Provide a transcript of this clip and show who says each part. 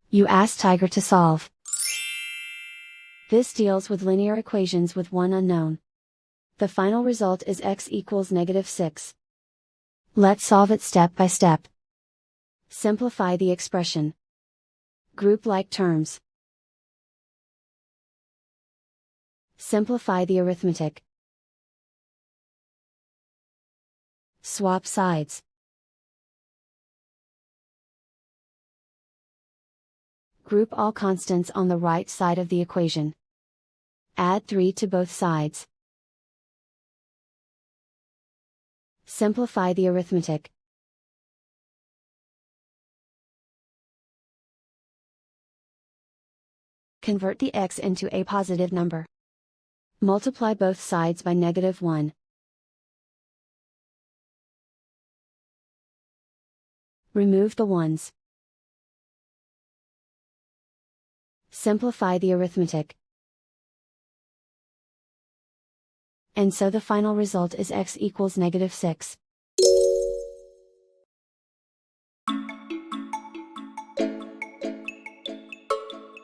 Speaker 1: You ask Tiger to solve. This deals with linear equations with one unknown. The final result is x equals -6. Let's solve it step by step. Simplify the expression. Group like terms. Simplify the arithmetic. Swap sides. Group all constants on the right side of the equation. Add 3 to both sides. Simplify the arithmetic. Convert the x into a positive number. Multiply both sides by -1. Remove the ones. Simplify the arithmetic. And so the final result is x equals -6.